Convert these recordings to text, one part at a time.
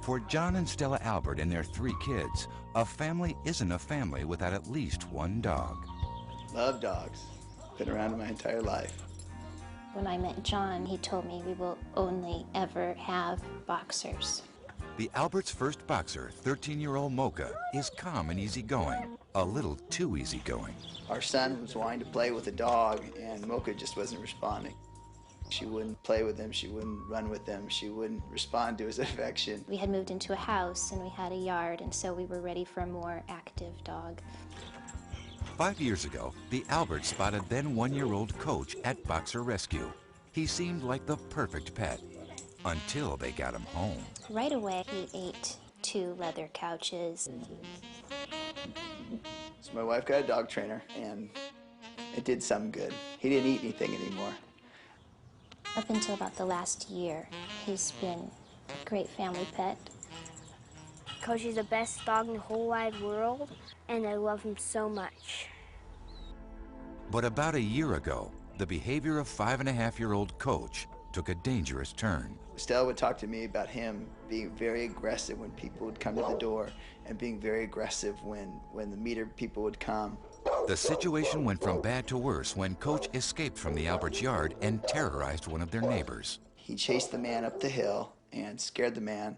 For John and Stella Albert and their 3 kids, a family isn't a family without at least one dog. Love dogs. Been around my entire life. When I met John, he told me we will only ever have boxers. The Alberts' first boxer, 13-year-old Mocha, is calm and easygoing, a little too easygoing. Our son was wanting to play with a dog, and Mocha just wasn't responding. She wouldn't play with him, she wouldn't run with him, she wouldn't respond to his affection. We had moved into a house and we had a yard, and so we were ready for a more active dog. 5 years ago, the Alberts spotted then 1-year-old Coach at Boxer Rescue. He seemed like the perfect pet, until they got him home. Right away, he ate 2 leather couches. So my wife got a dog trainer, and it did some good. He didn't eat anything anymore. Up until about the last year, he's been a great family pet. Coach is the best dog in the whole wide world, and I love him so much. But about a year ago, the behavior of 5-and-a-half-year-old Coach took a dangerous turn. Stella would talk to me about him being very aggressive when people would come to the door, and being very aggressive when the meter people would come. The situation went from bad to worse when Coach escaped from the Alberts' yard and terrorized one of their neighbors. He chased the man up the hill and scared the man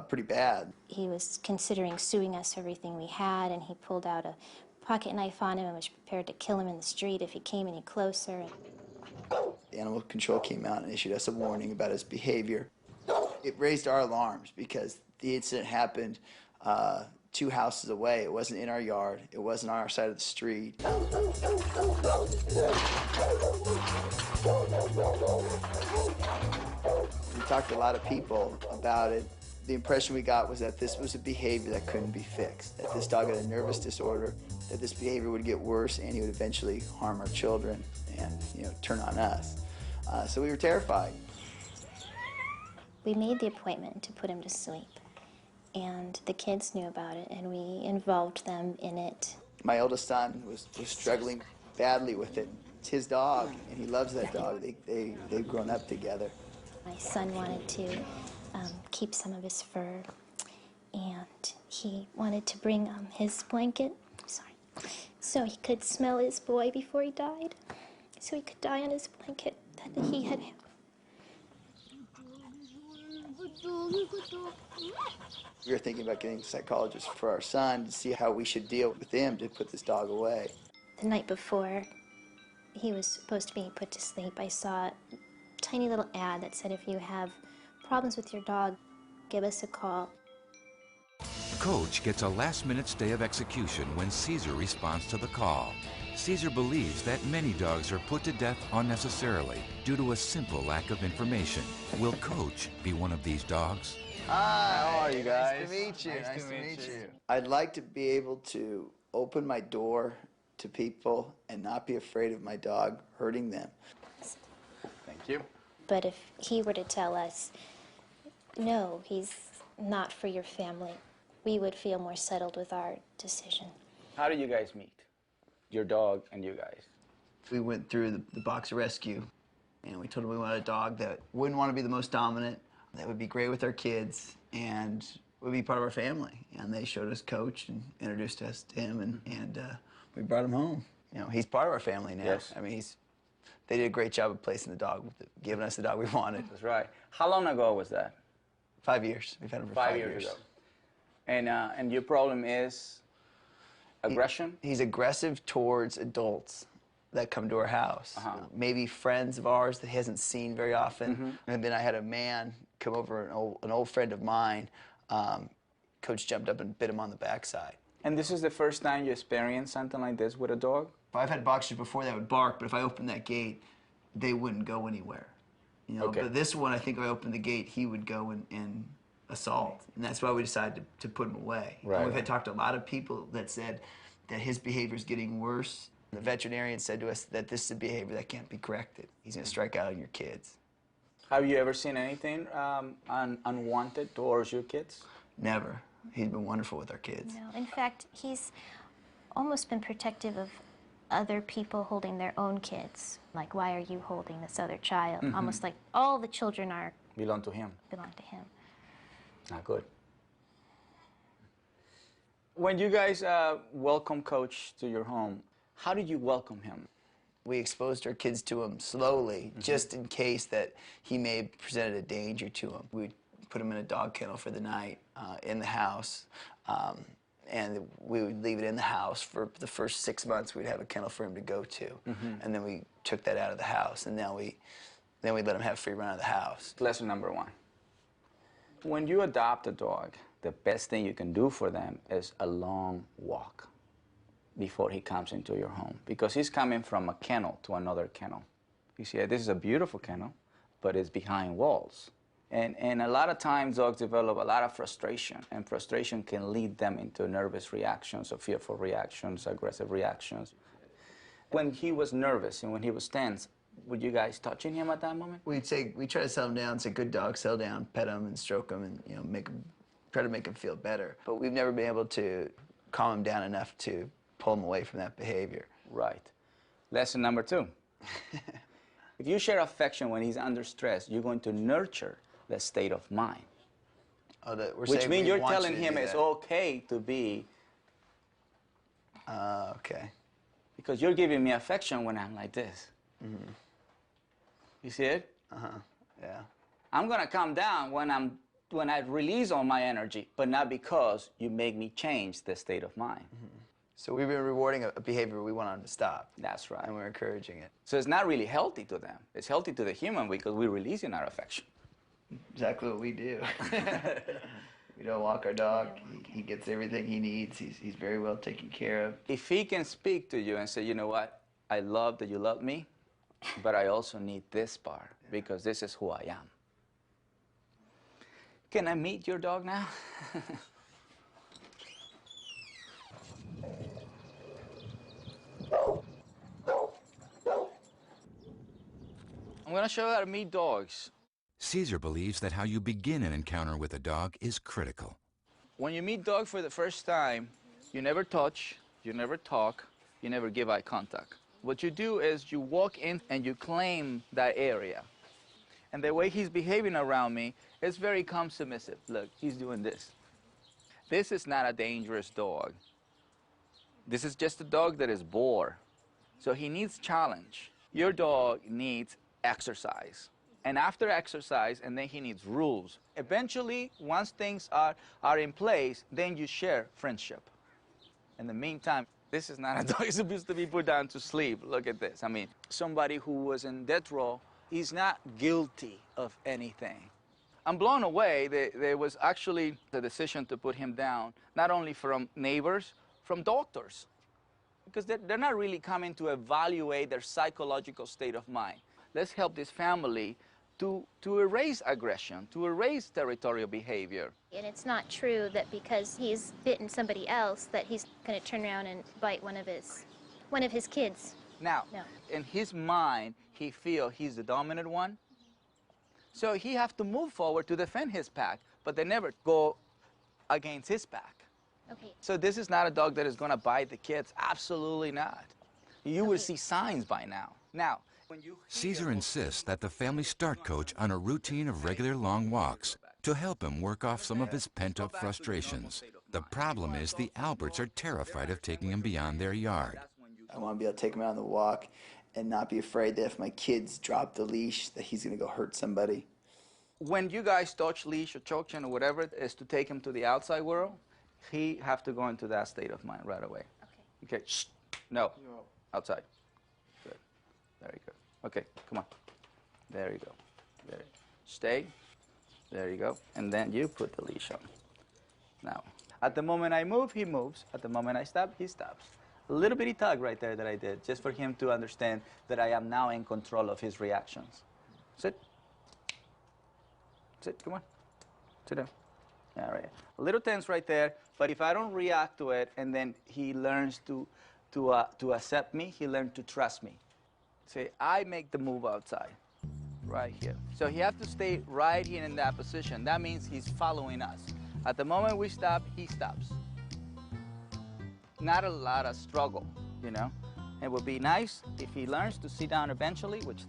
pretty bad. He was considering suing us for everything we had, and he pulled out a pocket knife on him and was prepared to kill him in the street if he came any closer. Animal Control came out and issued us a warning about his behavior. It raised our alarms because the incident happened 2 houses away. It wasn't in our yard. It wasn't on our side of the street. We talked to a lot of people about it. The impression we got was that this was a behavior that couldn't be fixed, that this dog had a nervous disorder, that this behavior would get worse and he would eventually harm our children and, turn on us. So we were terrified. We made the appointment to put him to sleep, and the kids knew about it, and we involved them in it. My oldest son was struggling badly with it. It's his dog, and he loves that dog. They've grown up together. My son wanted to keep some of his fur, and he wanted to bring his blanket, so he could smell his boy before he died, so he could die on his blanket that he had. We were thinking about getting a psychologist for our son to see how we should deal with him to put this dog away. The night before he was supposed to be put to sleep, I saw a tiny little ad that said, if you have problems with your dog, give us a call. Coach gets a last-minute stay of execution when Caesar responds to the call. Caesar believes that many dogs are put to death unnecessarily due to a simple lack of information. Will Coach be one of these dogs? Hi, how are you guys? Nice to meet you. Nice to meet you. I'd like to be able to open my door to people and not be afraid of my dog hurting them. Thank you. But if he were to tell us, no, he's not for your family, we would feel more settled with our decision. How did you guys meet? Your dog and you guys? We went through the Boxer Rescue, and we told them we wanted a dog that wouldn't want to be the most dominant, that would be great with our kids, and would be part of our family. And they showed us Coach and introduced us to him, and we brought him home. He's part of our family now. Yes. I mean, they did a great job of placing the dog, giving us the dog we wanted. That's right. How long ago was that? 5 years. We've had him for 5 years ago. And your problem is aggression? He's aggressive towards adults that come to our house. Maybe friends of ours that he hasn't seen very often. And then I had a man come over, an old friend of mine. Coach jumped up and bit him on the backside. And this is the first time you experienced something like this with a dog? I've had boxers before that would bark, but if I opened that gate, they wouldn't go anywhere. Okay. But this one, I think if I opened the gate, he would go and assault. And that's why we decided to put him away. Right. And we've had talked to a lot of people that said that his behavior is getting worse. The veterinarian said to us that this is a behavior that can't be corrected. He's going to strike out on your kids. Have you ever seen anything unwanted towards your kids? Never. He's been wonderful with our kids. No, in fact, he's almost been protective of other people holding their own kids. Like, why are you holding this other child? Almost like all the children belong to him. belong to him. Not good. When you guys welcome Coach to your home, how did you welcome him? We exposed our kids to him slowly, just in case that he may have presented a danger to him. We'd put him in a dog kennel for the night in the house, and we would leave it in the house for the first 6 months. We'd have a kennel for him to go to, and then we took that out of the house, and then we let him have free run of the house. Lesson number 1. When you adopt a dog, the best thing you can do for them is a long walk before he comes into your home, because he's coming from a kennel to another kennel. You see, this is a beautiful kennel, but it's behind walls. And a lot of times dogs develop a lot of frustration, and frustration can lead them into nervous reactions or fearful reactions, aggressive reactions. When he was nervous and when he was tense, would you guys touching him at that moment? We try to settle him down, say, good dog, settle down, pet him and stroke him, and try to make him feel better. But we've never been able to calm him down enough to pull him away from that behavior. Right. Lesson number 2. If you share affection when he's under stress, you're going to nurture the state of mind. Which means you're telling him it's okay to be. Okay. Because you're giving me affection when I'm like this. You see it? Yeah. I'm gonna calm down when I release all my energy, but not because you make me change the state of mind. So we've been rewarding a behavior we want him to stop. That's right. And we're encouraging it. So it's not really healthy to them. It's healthy to the human because we're releasing our affection. Exactly what we do. We don't walk our dog. He gets everything he needs. He's very well taken care of. If he can speak to you and say, you know what, I love that you love me, but I also need this part because this is who I am. Can I meet your dog now? I'm going to show you how to meet dogs. Caesar believes that how you begin an encounter with a dog is critical. When you meet dog for the first time, you never touch, you never talk, you never give eye contact. What you do is you walk in and you claim that area. And the way he's behaving around me is very calm, submissive. Look, he's doing this. This is not a dangerous dog. This is just a dog that is bored. So he needs challenge. Your dog needs exercise. And after exercise, and then he needs rules. Eventually, once things are in place, then you share friendship. In the meantime, this is not a dog supposed to be put down to sleep. Look at this. I mean, somebody who was in death row, he's not guilty of anything. I'm blown away. There was actually the decision to put him down, not only from neighbors, from doctors. Because they're not really coming to evaluate their psychological state of mind. Let's help this family to erase aggression, to erase territorial behavior. And it's not true that because he's bitten somebody else that he's going to turn around and bite one of his kids. Now, No. in his mind, he feels he's the dominant one. So he have to move forward to defend his pack, but they never go against his pack. Okay. So this is not a dog that is going to bite the kids. Absolutely not. You will see signs by now. Now, when you Caesar insists that the family start Coach on a routine of regular long walks to help him work off some of his pent-up frustrations. The problem is the Alberts are terrified of taking him beyond their yard. I want to be able to take him out on the walk and not be afraid that if my kids drop the leash that he's going to go hurt somebody. When you guys touch leash or choke chain or whatever it is to take him to the outside world, he have to go into that state of mind right away. Okay. Okay, shh, no, outside. Good, very good. Okay, come on. There you go. There. Stay. There you go. And then you put the leash on. Now, at the moment I move, he moves. At the moment I stop, he stops. A little bitty tug right there that I did, just for him to understand that I am now in control of his reactions. Sit. Sit, come on. Sit down. All right. A little tense right there, but if I don't react to it and then he learns to accept me, he learns to trust me. Say, I make the move outside, right here. So he has to stay right here in that position. That means he's following us. At the moment we stop, he stops. Not a lot of struggle, you know. It would be nice if he learns to sit down eventually, which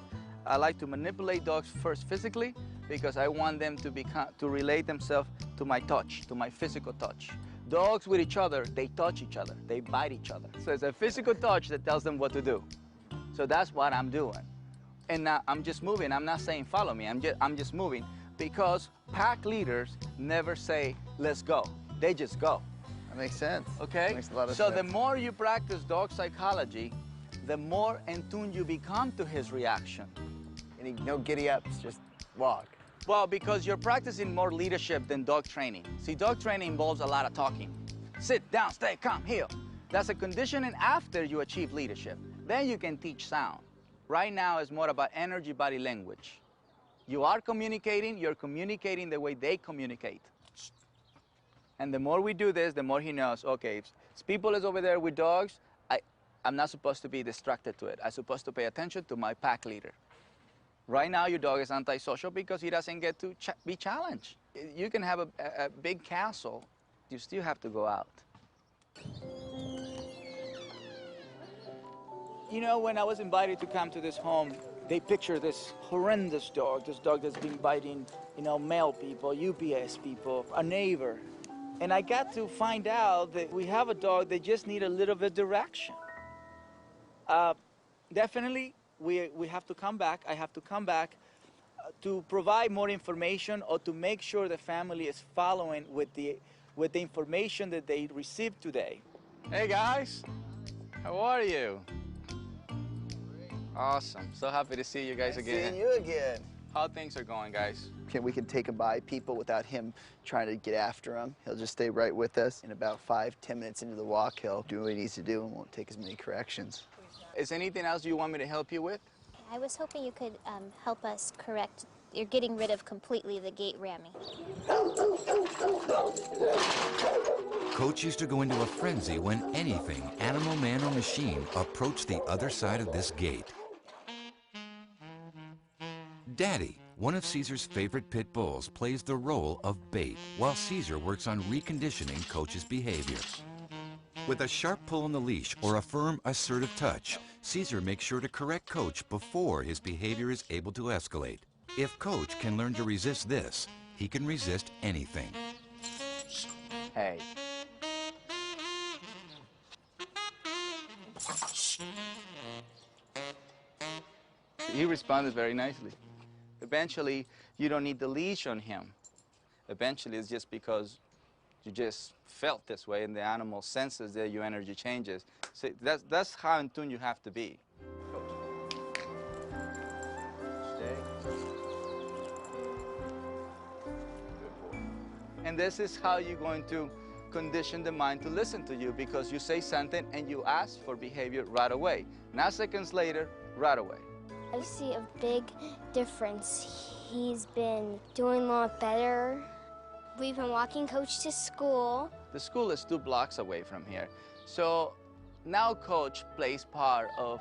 I like to manipulate dogs first physically, because I want them to relate themselves to my touch, to my physical touch. Dogs with each other, they touch each other, they bite each other. So it's a physical touch that tells them what to do. So that's what I'm doing. And now I'm just moving. I'm not saying follow me. I'm just moving, because pack leaders never say let's go. They just go. That makes sense. Okay? That makes a lot of so sense. the more you practice dog psychology, the more in tune you become to his reaction. No giddy ups, just walk. Well, because you're practicing more leadership than dog training. See, dog training involves a lot of talking. Sit down, stay calm, heel. That's a conditioning after you achieve leadership. Then you can teach sound. Right now it's more about energy, body language. You are communicating, you're communicating the way they communicate. And the more we do this, the more he knows, okay, if people is over there with dogs, I'm not supposed to be distracted to it. I'm supposed to pay attention to my pack leader. Right now, your dog is antisocial because he doesn't get to be challenged. You can have a big castle, you still have to go out. You know, when I was invited to come to this home, they picture this horrendous dog, this dog that's been biting, you know, mail people, UPS people, a neighbor. And I got to find out that we have a dog that just needs a little bit of direction. Definitely, we have to come back. I have to come back to provide more information, or to make sure the family is following with the information that they received today. Hey guys, how are you? Awesome. So happy to see you guys again. Seeing you again. How things are going, guys? We can take him by people without him trying to get after him. He'll just stay right with us. In about 5-10 minutes into the walk, he'll do what he needs to do and won't take as many corrections. Is anything else you want me to help you with? I was hoping you could help us correct. You're getting rid of completely the gate ramming. Coach used to go into a frenzy when anything, animal, man, or machine, approached the other side of this gate. Daddy, one of Caesar's favorite pit bulls, plays the role of bait, while Caesar works on reconditioning Coach's behavior. With a sharp pull on the leash or a firm, assertive touch, Caesar makes sure to correct Coach before his behavior is able to escalate. If Coach can learn to resist this, he can resist anything. Hey. He responded very nicely. Eventually, you don't need the leash on him. Eventually, it's just because you just felt this way and the animal senses that your energy changes. So that's how in tune you have to be. Stay. Good boy. And this is how you're going to condition the mind to listen to you, because you say something and you ask for behavior right away. Not seconds later, right away. I see a big difference. He's been doing a lot better. We've been walking Coach to school. The school is 2 blocks away from here. So now Coach plays part of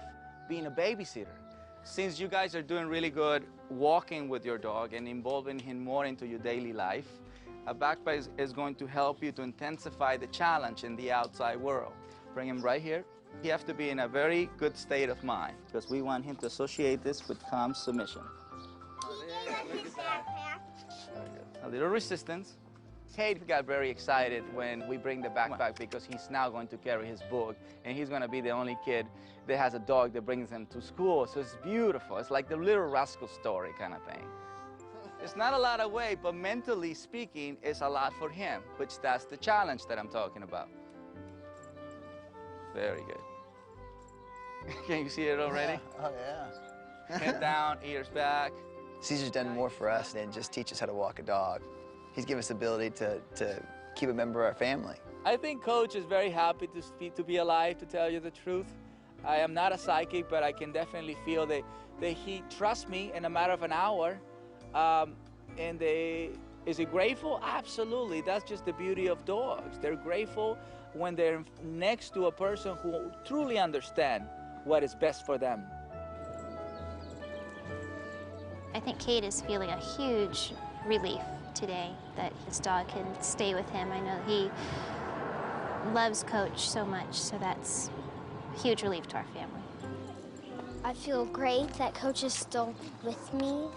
being a babysitter. Since you guys are doing really good walking with your dog and involving him more into your daily life, a backpack is going to help you to intensify the challenge in the outside world. Bring him right here. You have to be in a very good state of mind, because we want him to associate this with calm submission. A little resistance. Kate got very excited when we bring the backpack, because he's now going to carry his book, and he's going to be the only kid that has a dog that brings him to school. So it's beautiful. It's like the Little Rascal story kind of thing. It's not a lot of weight, but mentally speaking, it's a lot for him, which that's the challenge that I'm talking about. Very good. Can you see it already? Yeah. Oh, yeah. Head down, ears back. Caesar's done more for us than just teach us how to walk a dog. He's given us the ability to keep a member of our family. I think Coach is very happy to be alive, to tell you the truth. I am not a psychic, but I can definitely feel that he trusts me in a matter of an hour. Is he grateful? Absolutely. That's just the beauty of dogs. They're grateful when they're next to a person who truly understands what is best for them. I think Kate is feeling a huge relief today that his dog can stay with him. I know he loves Coach so much, so that's a huge relief to our family. I feel great that Coach is still with me,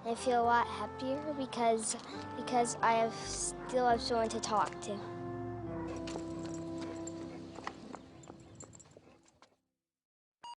I feel a lot happier because I still have someone to talk to.